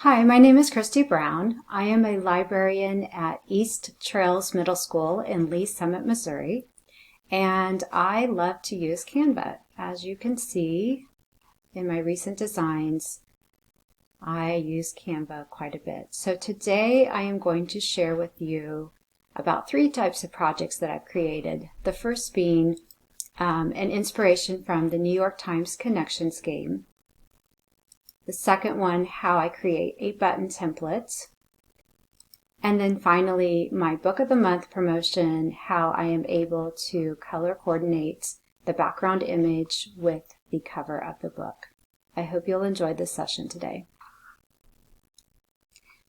Hi, my name is Christie Brown. I am a librarian at East Trails Middle School in Lee Summit, Missouri, and I love to use Canva. As you can see in my recent designs, I use Canva quite a bit. So today I am going to share with you about 3 types of projects that I've created. The first being an inspiration from the New York Times Connections game. The second one, how I create a button template. And then finally, my Book of the Month promotion, how I am able to color coordinate the background image with the cover of the book. I hope you'll enjoy this session today.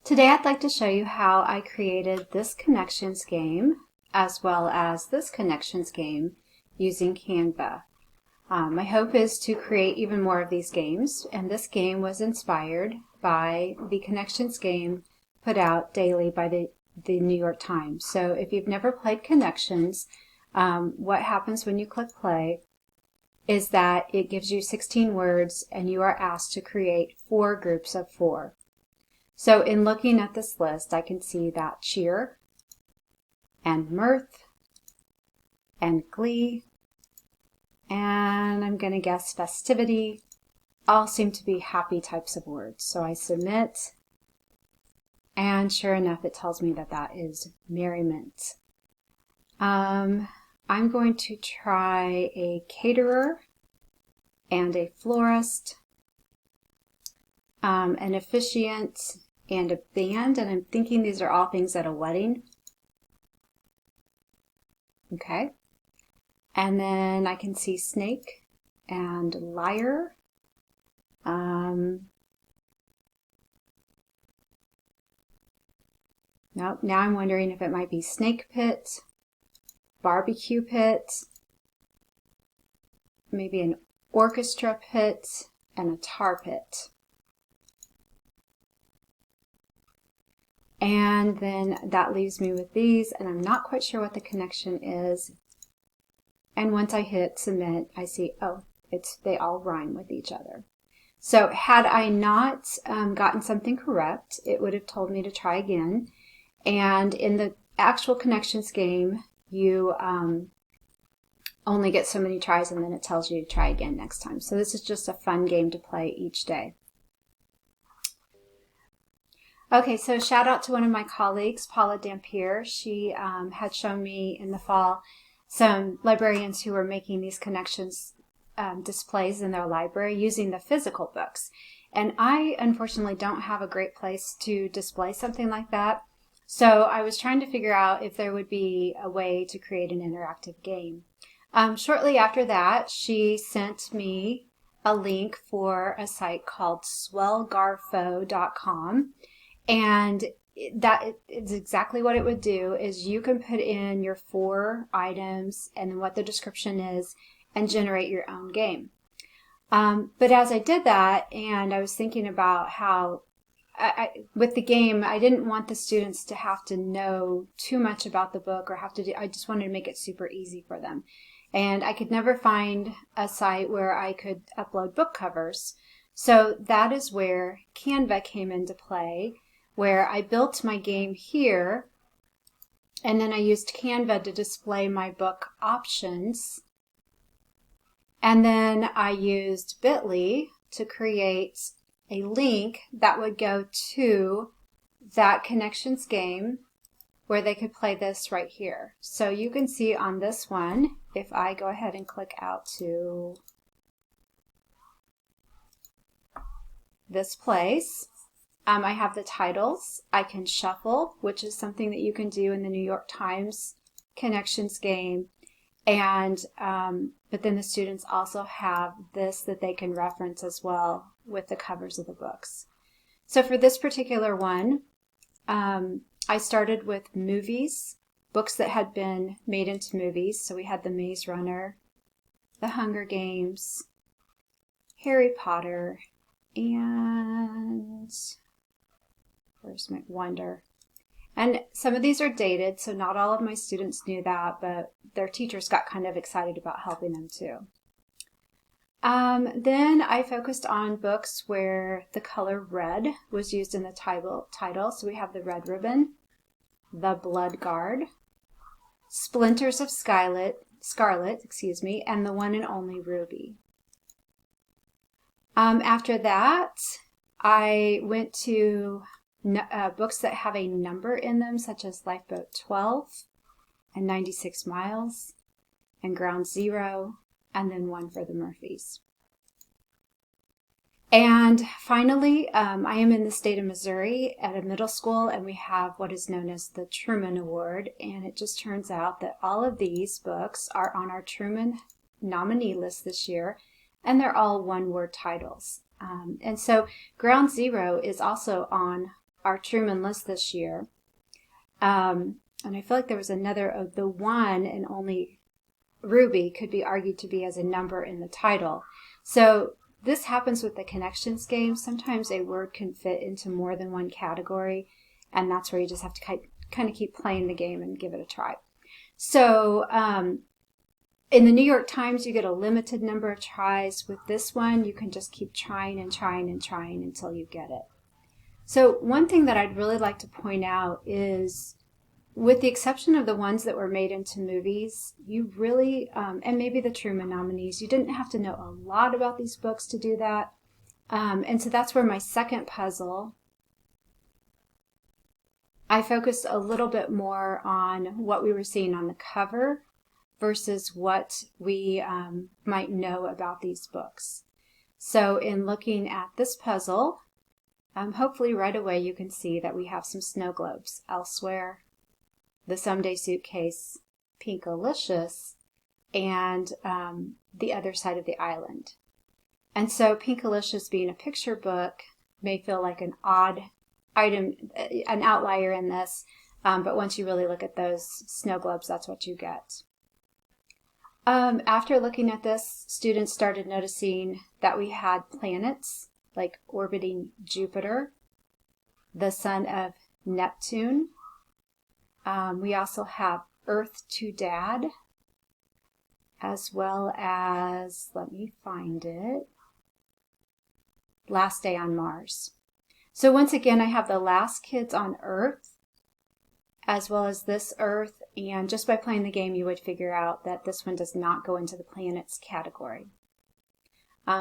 Today I'd like to show you how I created this connections game as well as this connections game using Canva. My hope is to create even more of these games, and this game was inspired by the Connections game put out daily by the New York Times. So if you've never played Connections, what happens when you click play is that it gives you 16 words and you are asked to create 4 groups of 4. So in looking at this list, I can see that cheer and mirth and glee, and I'm going to guess festivity, all seem to be happy types of words. So I submit, and sure enough, it tells me that that is merriment. I'm going to try a caterer and a florist, an officiant, and a band, and I'm thinking these are all things at a wedding. Okay. And then I can see snake and lyre. Nope, now I'm wondering if it might be snake pit, barbecue pit, maybe an orchestra pit, and a tar pit. And then that leaves me with these, and I'm not quite sure what the connection is. And once I hit submit, I see, oh, they all rhyme with each other. So had I not gotten something correct, it would have told me to try again. And in the actual Connections game, you only get so many tries, and then it tells you to try again next time. So this is just a fun game to play each day. Okay, so shout out to one of my colleagues, Paula Dampier. She had shown me in the fall some librarians who were making these Connections displays in their library using the physical books. And I unfortunately don't have a great place to display something like that. So I was trying to figure out if there would be a way to create an interactive game. Shortly after that, she sent me a link for a site called swellgarfo.com. And that is exactly what it would do, is you can put in your 4 items and what the description is and generate your own game. But as I did that, and I was thinking about how with the game, I didn't want the students to have to know too much about the book or I just wanted to make it super easy for them. And I could never find a site where I could upload book covers. So that is where Canva came into play, where I built my game here, and then I used Canva to display my book options. And then I used Bitly to create a link that would go to that Connections game where they could play this right here. So you can see on this one, if I go ahead and click out to this place, I have the titles. I can shuffle, which is something that you can do in the New York Times Connections game. And but then the students also have this that they can reference as well with the covers of the books. So for this particular one, I started with movies, books that had been made into movies. So we had The Maze Runner, The Hunger Games, Harry Potter, and where's my Wonder? And some of these are dated, so not all of my students knew that, but their teachers got kind of excited about helping them too. Then I focused on books where the color red was used in the title. So we have The Red Ribbon, The Blood Guard, Splinters of Scarlet, and The One and Only Ruby. After that, I went to books that have a number in them, such as Lifeboat 12 and 96 Miles and Ground Zero, and then one for the Murphys. And finally, I am in the state of Missouri at a middle school, and we have what is known as the Truman Award. And it just turns out that all of these books are on our Truman nominee list this year, and they're all one-word titles. And so Ground Zero is also on our Truman list this year. And I feel like there was another of The One and Only Ruby could be argued to be as a number in the title. So this happens with the connections game. Sometimes a word can fit into more than one category, and that's where you just have to kind of keep playing the game and give it a try. So in the New York Times, you get a limited number of tries. With this one, you can just keep trying and trying and trying until you get it. So one thing that I'd really like to point out is, with the exception of the ones that were made into movies, you really, and maybe the Truman nominees, you didn't have to know a lot about these books to do that. And so that's where my second puzzle, I focused a little bit more on what we were seeing on the cover versus what we might know about these books. So in looking at this puzzle, hopefully right away you can see that we have some snow globes elsewhere, The Someday Suitcase, Pinkalicious, and The Other Side of the Island. And so Pinkalicious, being a picture book, may feel like an odd item, an outlier in this, but once you really look at those snow globes, that's what you get. After looking at this, students started noticing that we had planets like orbiting Jupiter, the sun of Neptune. We also have Earth to Dad, as well as, let me find it, Last Day on Mars. So once again, I have the last kids on Earth, as well as this Earth, and just by playing the game, you would figure out that this one does not go into the planets category.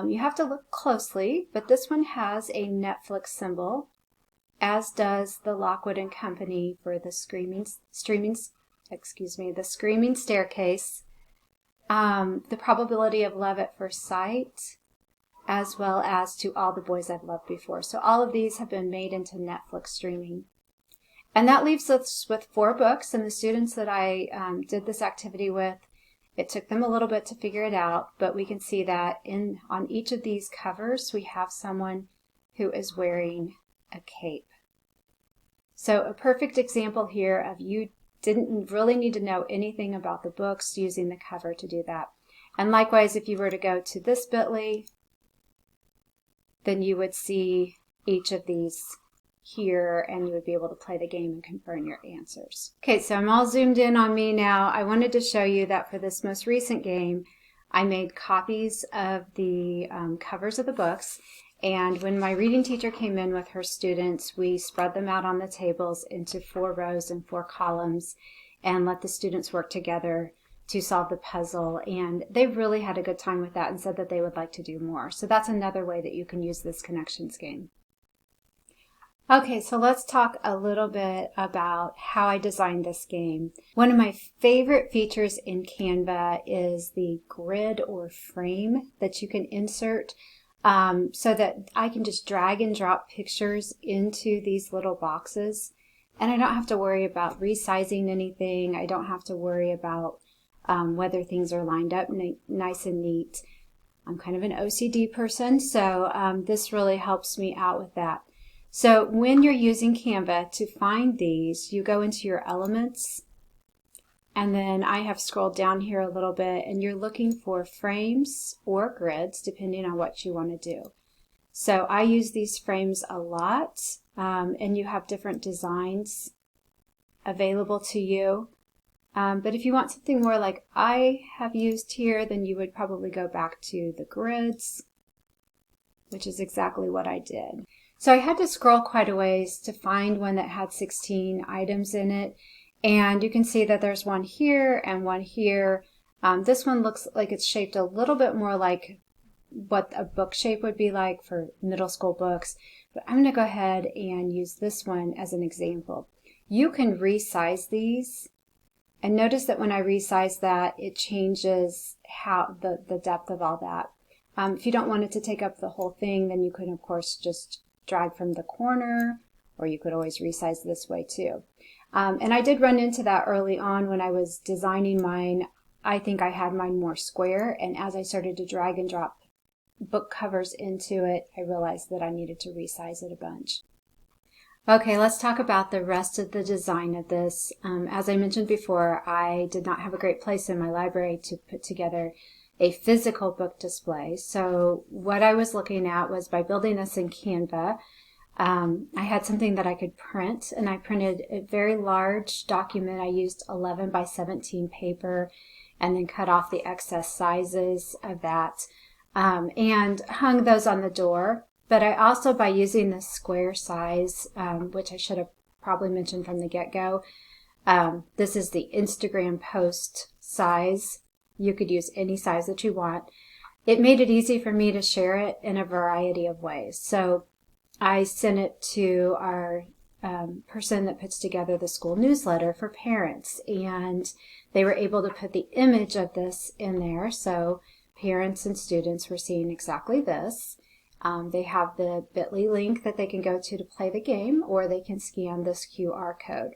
You have to look closely, but this one has a Netflix symbol, as does the Lockwood and Company for the Screaming Staircase, The Probability of Love at First Sight, as well as To All the Boys I've Loved Before. So all of these have been made into Netflix streaming. And that leaves us with 4 books, and the students that I did this activity with, it took them a little bit to figure it out, but we can see that on each of these covers, we have someone who is wearing a cape. So a perfect example here of you didn't really need to know anything about the books using the cover to do that. And likewise, if you were to go to this bit.ly, then you would see each of these here, and you would be able to play the game and confirm your answers. Okay, so I'm all zoomed in on me now. I wanted to show you that for this most recent game, I made copies of the covers of the books, and when my reading teacher came in with her students, we spread them out on the tables into 4 rows and 4 columns and let the students work together to solve the puzzle, and they really had a good time with that and said that they would like to do more. So that's another way that you can use this connections game. Okay, so let's talk a little bit about how I designed this game. One of my favorite features in Canva is the grid or frame that you can insert so that I can just drag and drop pictures into these little boxes, and I don't have to worry about resizing anything. I don't have to worry about whether things are lined up nice and neat. I'm kind of an OCD person, so this really helps me out with that. So when you're using Canva to find these, you go into your elements, and then I have scrolled down here a little bit, and you're looking for frames or grids depending on what you want to do. So I use these frames a lot, and you have different designs available to you. But if you want something more like I have used here, then you would probably go back to the grids, which is exactly what I did. So I had to scroll quite a ways to find one that had 16 items in it. And you can see that there's one here and one here. This one looks like it's shaped a little bit more like what a book shape would be like for middle school books. But I'm going to go ahead and use this one as an example. You can resize these. And notice that when I resize that, it changes how the depth of all that. If you don't want it to take up the whole thing, then you can, of course, just drag from the corner, or you could always resize this way too. And I did run into that early on when I was designing mine. I think I had mine more square, and as I started to drag and drop book covers into it, I realized that I needed to resize it a bunch. Okay, let's talk about the rest of the design of this. As I mentioned before, I did not have a great place in my library to put together a physical book display. So what I was looking at was, by building this in Canva, I had something that I could print, and I printed a very large document. I used 11 by 17 paper and then cut off the excess sizes of that and hung those on the door. But I also, by using the square size, which I should have probably mentioned from the get-go, this is the Instagram post size. You could use any size that you want. It made it easy for me to share it in a variety of ways. So I sent it to our person that puts together the school newsletter for parents, and they were able to put the image of this in there. So parents and students were seeing exactly this. They have the bit.ly link that they can go to play the game, or they can scan this QR code.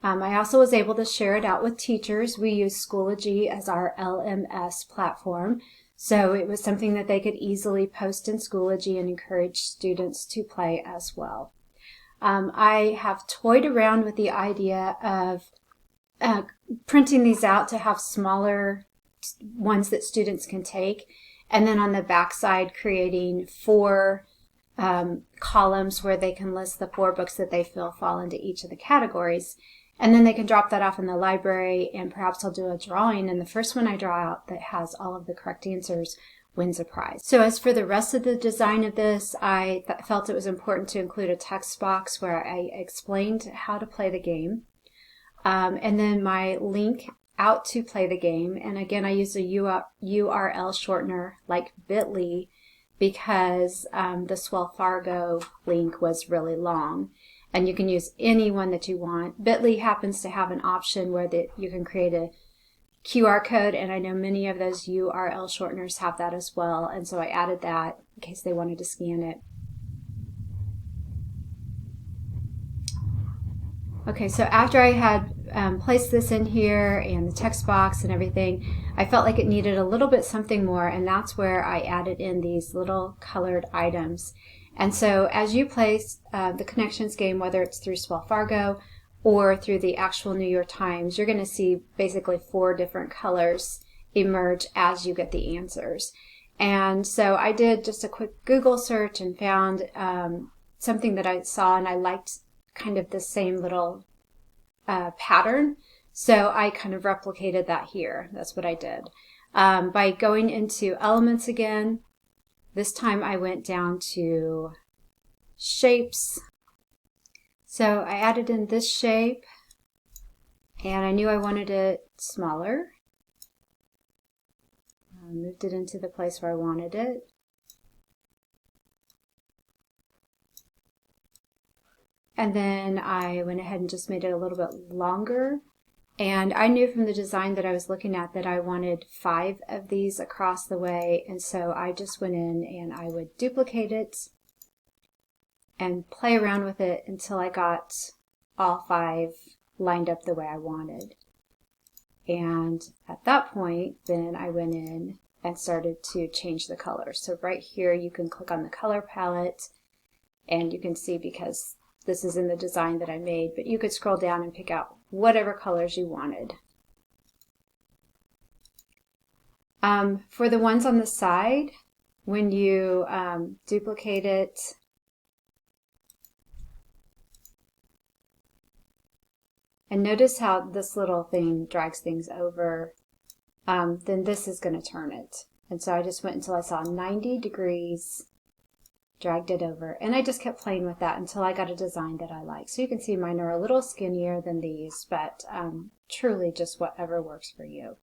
I also was able to share it out with teachers. We use Schoology as our LMS platform, so it was something that they could easily post in Schoology and encourage students to play as well. I have toyed around with the idea of printing these out to have smaller ones that students can take, and then on the back side creating 4 columns where they can list the 4 books that they feel fall into each of the categories. And then they can drop that off in the library, and perhaps I'll do a drawing, and the first one I draw out that has all of the correct answers wins a prize. So as for the rest of the design of this, I felt it was important to include a text box where I explained how to play the game. And then my link out to play the game. And again, I used a URL shortener like bit.ly because the Swell Fargo link was really long. And you can use any one that you want. bit.ly happens to have an option where you can create a QR code, and I know many of those URL shorteners have that as well. And so I added that in case they wanted to scan it. Okay, so after I had placed this in here and the text box and everything, I felt like it needed a little bit something more, and that's where I added in these little colored items. And so as you place the Connections game, whether it's through Swell Fargo or through the actual New York Times, you're going to see basically 4 different colors emerge as you get the answers. And so I did just a quick Google search and found something that I saw, and I liked kind of the same little pattern. So I kind of replicated that here. That's what I did. By going into Elements again, this time I went down to Shapes. So I added in this shape, and I knew I wanted it smaller. I moved it into the place where I wanted it. And then I went ahead and just made it a little bit longer. And I knew from the design that I was looking at that I wanted 5 of these across the way. And so I just went in and I would duplicate it and play around with it until I got all 5 lined up the way I wanted. And at that point, then I went in and started to change the color. So right here, you can click on the color palette, and you can see, because this is in the design that I made, but you could scroll down and pick out whatever colors you wanted. For the ones on the side, when you duplicate it, And notice how this little thing drags things over. Then this is going to turn it. And so I just went until I saw 90 degrees, dragged it over, and I just kept playing with that until I got a design that I like. So you can see mine are a little skinnier than these, but truly just whatever works for you.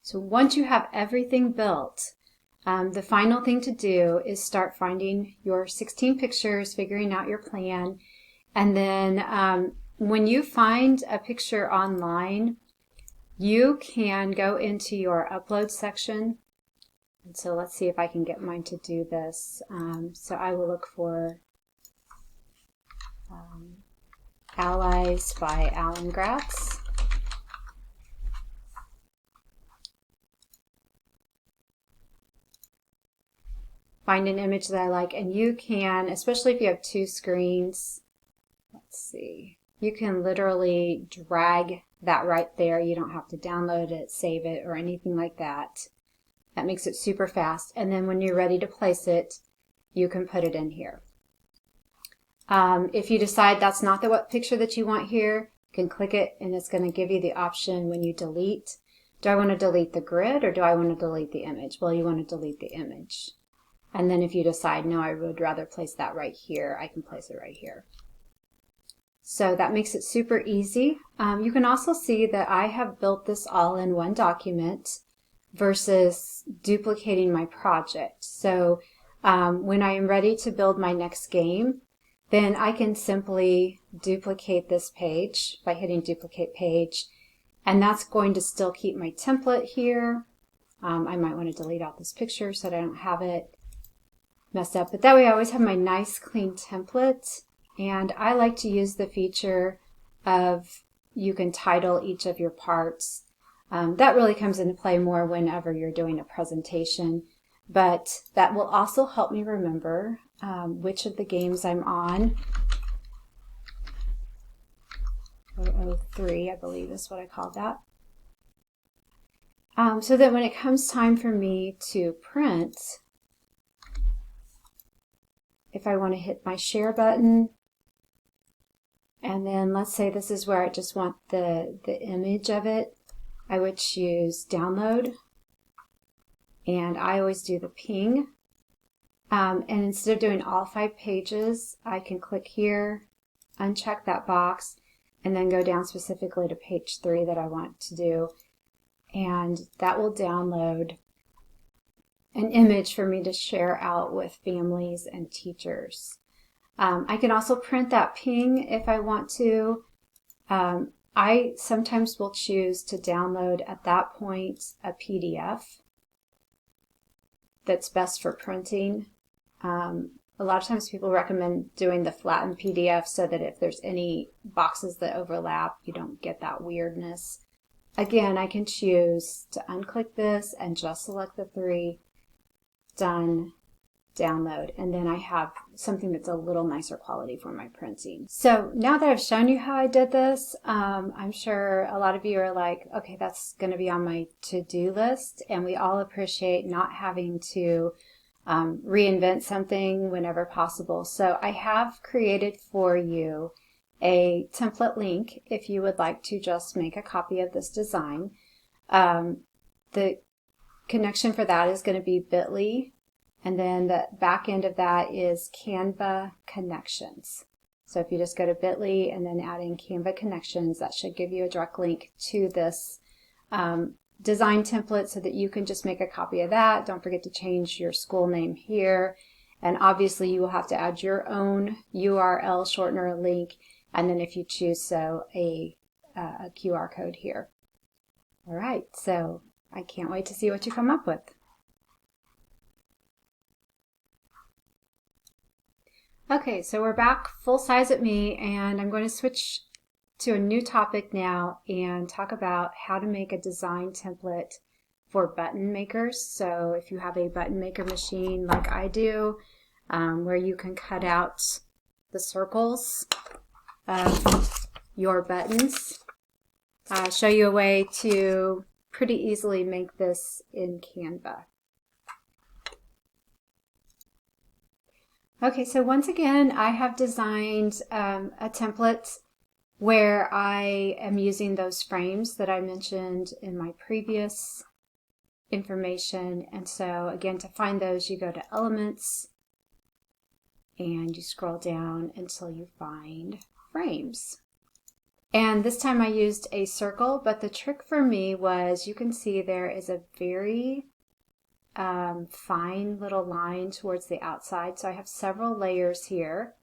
So once you have everything built, the final thing to do is start finding your 16 pictures, figuring out your plan, and then when you find a picture online, you can go into your upload section. And so let's see if I can get mine to do this. So I will look for Allies by Alan Gratz. Find an image that I like, and you can, especially if you have two screens, let's see, you can literally drag that right there. You don't have to download it, save it, or anything like that. That makes it super fast. And then when you're ready to place it, you can put it in here. If you decide that's not the picture that you want here, you can click it and it's going to give you the option when you delete. Do I want to delete the grid or do I want to delete the image? Well, you want to delete the image. And then if you decide, no, I would rather place that right here, I can place it right here. So that makes it super easy. You can also see that I have built this all in one document versus duplicating my project. So when I am ready to build my next game, then I can simply duplicate this page by hitting duplicate page, and that's going to still keep my template here. I might want to delete out this picture so that I don't have it messed up, but that way I always have my nice clean template. And I like to use the feature of you can title each of your parts. That really comes into play more whenever you're doing a presentation, but that will also help me remember which of the games I'm on. 003, I believe is what I called that. So that when it comes time for me to print, if I want to hit my share button, and then let's say this is where I just want the image of it, I would choose download, and I always do the ping. And instead of doing all 5 pages, I can click here, uncheck that box, and then go down specifically to page 3 that I want to do, and that will download an image for me to share out with families and teachers. I can also print that ping if I want to. I sometimes will choose to download at that point a PDF that's best for printing. A lot of times people recommend doing the flattened PDF so that if there's any boxes that overlap, you don't get that weirdness. Again, I can choose to unclick this and just select the 3, done, download, and then I have something that's a little nicer quality for my printing. So now that I've shown you how I did this, I'm sure a lot of you are like, okay, that's going to be on my to-do list, and we all appreciate not having to reinvent something whenever possible. So I have created for you a template link if you would like to just make a copy of this design. The connection for that is going to be bit.ly, and then the back end of that is Canva Connections. So if you just go to bit.ly and then add in Canva Connections, that should give you a direct link to this design template so that you can just make a copy of that. Don't forget to change your school name here. And obviously you will have to add your own URL shortener link, and then if you choose so, a QR code here. All right, so I can't wait to see what you come up with. Okay, so we're back full size at me, and I'm going to switch to a new topic now and talk about how to make a design template for button makers. So if you have a button maker machine like I do, where you can cut out the circles of your buttons, I'll show you a way to pretty easily make this in Canva. Okay, so once again, I have designed a template where I am using those frames that I mentioned in my previous information. And so again, to find those, you go to Elements and you scroll down until you find Frames. And this time I used a circle, but the trick for me was, you can see there is a very fine little line towards the outside. So I have several layers here.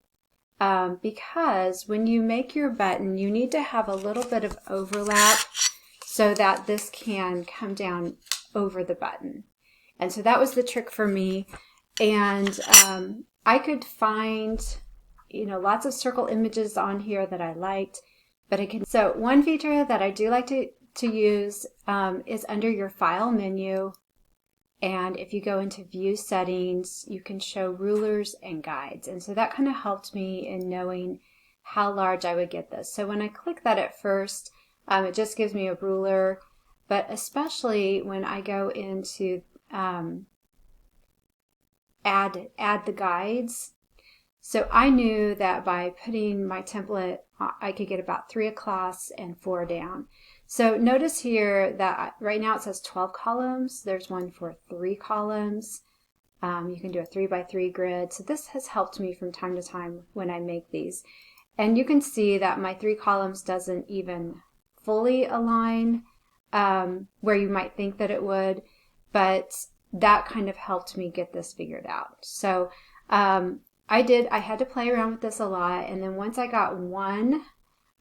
Because when you make your button, you need to have a little bit of overlap so that this can come down over the button. And so that was the trick for me. And I could find, lots of circle images on here that I liked, but so one feature that I do like to use is under your File menu. And if you go into View Settings, you can show rulers and guides. And so that kind of helped me in knowing how large I would get this. So when I click that at first, it just gives me a ruler. But especially when I go into add the guides. So I knew that by putting my template, I could get about 3 across and 4 down. So notice here that right now it says 12 columns. There's one for 3 columns. You can do a 3x3 grid. So this has helped me from time to time when I make these. And you can see that my 3 columns doesn't even fully align where you might think that it would, but that kind of helped me get this figured out. So I had to play around with this a lot, and then once I got one,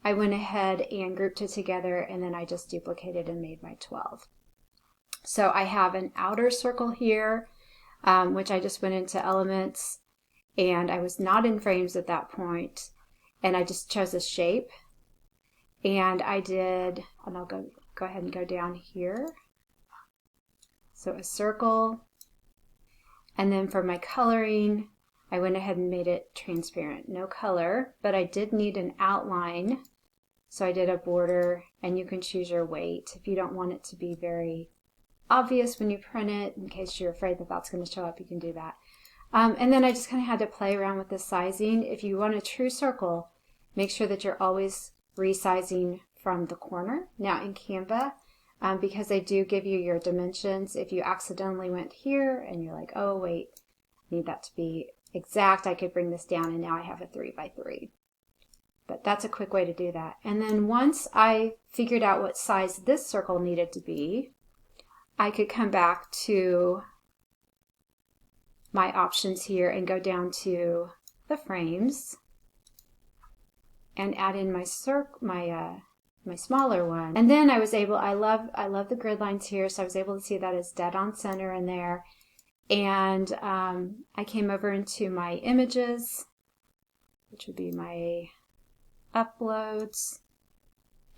I went ahead and grouped it together, and then I just duplicated and made my 12. So I have an outer circle here, which I just went into Elements, and I was not in Frames at that point, and I just chose a shape, and I'll go ahead and go down here. So a circle, and then for my coloring, I went ahead and made it transparent, no color, but I did need an outline. So I did a border, and you can choose your weight. If you don't want it to be very obvious when you print it, in case you're afraid that that's going to show up, you can do that. And then I just kind of had to play around with the sizing. If you want a true circle, make sure that you're always resizing from the corner. Now in Canva, because they do give you your dimensions, if you accidentally went here and you're like, oh wait, I need that to be exact, I could bring this down, and now I have a 3x3. But that's a quick way to do that. And then once I figured out what size this circle needed to be, I could come back to my options here and go down to the frames and add in my my smaller one. And then I was able, I love the grid lines here, so I was able to see that it's dead on center in there. And I came over into my images, which would be my uploads.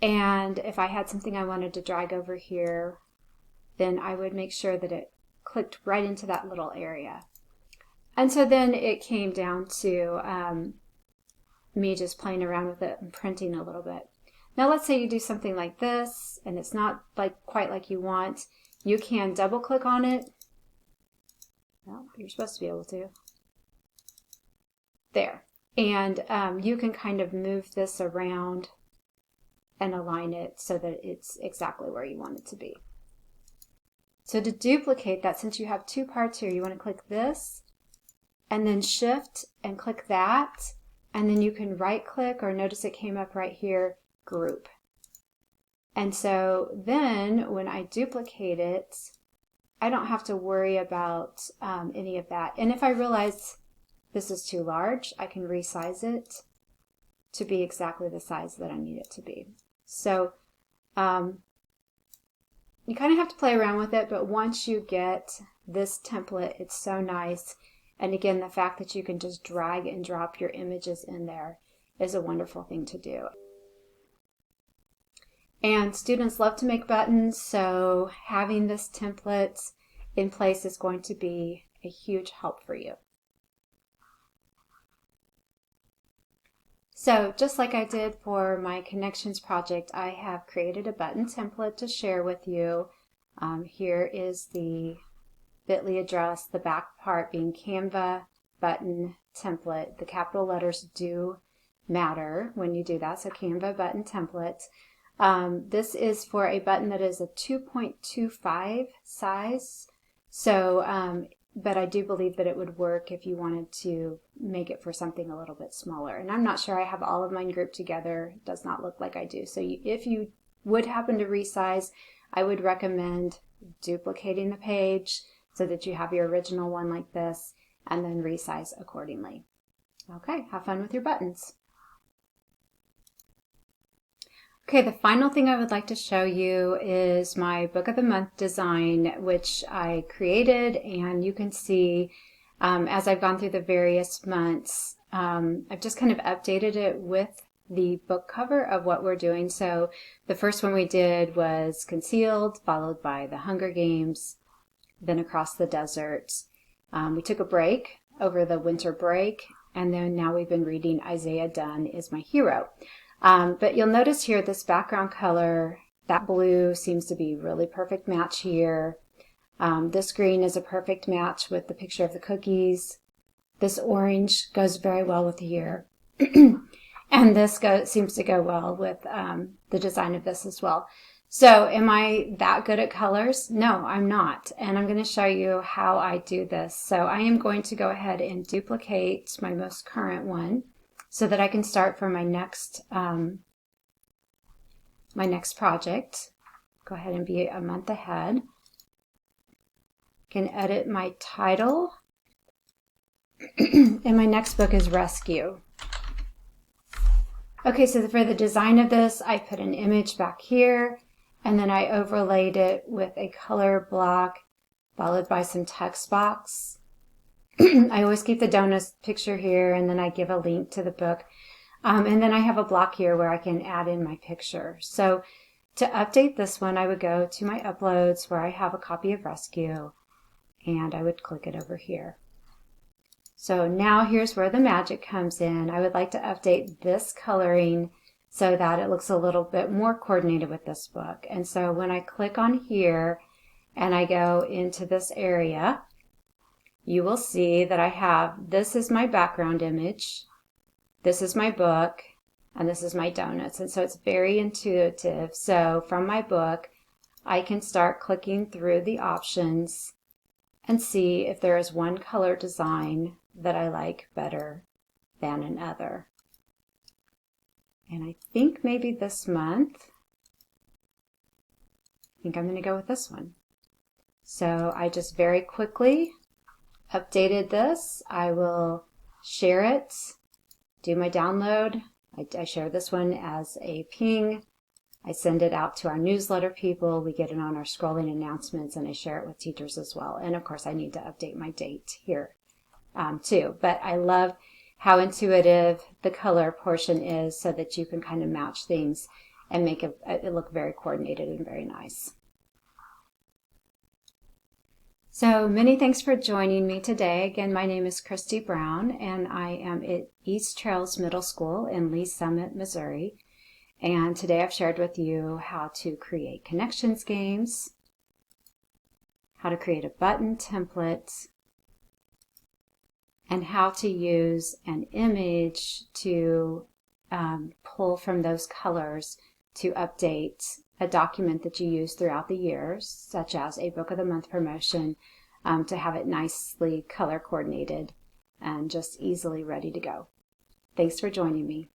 And if I had something I wanted to drag over here, then I would make sure that it clicked right into that little area. And so then it came down to me just playing around with it and printing a little bit. Now let's say you do something like this and it's not quite like you want. You can double click on it. Well, you're supposed to be able to. There. And you can kind of move this around and align it so that it's exactly where you want it to be. So to duplicate that, since you have 2 parts here, you want to click this and then shift and click that, and then you can right click, or notice it came up right here, group. And so then when I duplicate it, I don't have to worry about any of that. And if I realize this is too large, I can resize it to be exactly the size that I need it to be. So you kind of have to play around with it, but once you get this template, it's so nice. And again, the fact that you can just drag and drop your images in there is a wonderful thing to do. And students love to make buttons, so having this template in place is going to be a huge help for you. So just like I did for my connections project, I have created a button template to share with you. Here is the bit.ly address, the back part being Canva, button template. The capital letters do matter when you do that. So Canva button template. This is for a button that is a 2.25 size. So, but I do believe that it would work if you wanted to make it for something a little bit smaller. And I'm not sure I have all of mine grouped together. It does not look like I do. So if you would happen to resize, I would recommend duplicating the page so that you have your original one like this, and then resize accordingly. Okay, have fun with your buttons. Okay, the final thing I would like to show you is my Book of the Month design, which I created, and you can see as I've gone through the various months, I've just kind of updated it with the book cover of what we're doing. So the first one we did was Concealed, followed by The Hunger Games, then Across the Desert. We took a break over the winter break, and then now we've been reading Isaiah Dunn is My Hero. But you'll notice here this background color, that blue seems to be really perfect match here. This green is a perfect match with the picture of the cookies. This orange goes very well with here. And this seems to go well with the design of this as well. So am I that good at colors? No, I'm not. And I'm going to show you how I do this. So I am going to go ahead and duplicate my most current one so that I can start for my next project. Go ahead and be a month ahead. Can edit my title. And my next book is Rescue. Okay, so for the design of this, I put an image back here, and then I overlaid it with a color block, followed by some text box. I always keep the donuts picture here, and then I give a link to the book. And then I have a block here where I can add in my picture. So to update this one, I would go to my uploads where I have a copy of Rescue, and I would click it over here. So now here's where the magic comes in. I would like to update this coloring so that it looks a little bit more coordinated with this book. And so when I click on here and I go into this area, you will see that I have, this is my background image, this is my book, and this is my donuts. And so it's very intuitive. So from my book, I can start clicking through the options and see if there is one color design that I like better than another. And I think maybe this month, I think I'm going to go with this one. So I just very quickly updated this. I will share it, do my download. I share this one as a ping. I send it out to our newsletter people. We get it on our scrolling announcements, and I share it with teachers as well. And of course, I need to update my date here too. But I love how intuitive the color portion is so that you can kind of match things and make it look very coordinated and very nice. So many thanks for joining me today. Again, my name is Christie Brown, and I am at East Trails Middle School in Lee Summit, Missouri. And today I've shared with you how to create connections games, how to create a button template, and how to use an image to pull from those colors to update a document that you use throughout the years, such as a Book of the Month promotion, to have it nicely color coordinated and just easily ready to go. Thanks for joining me.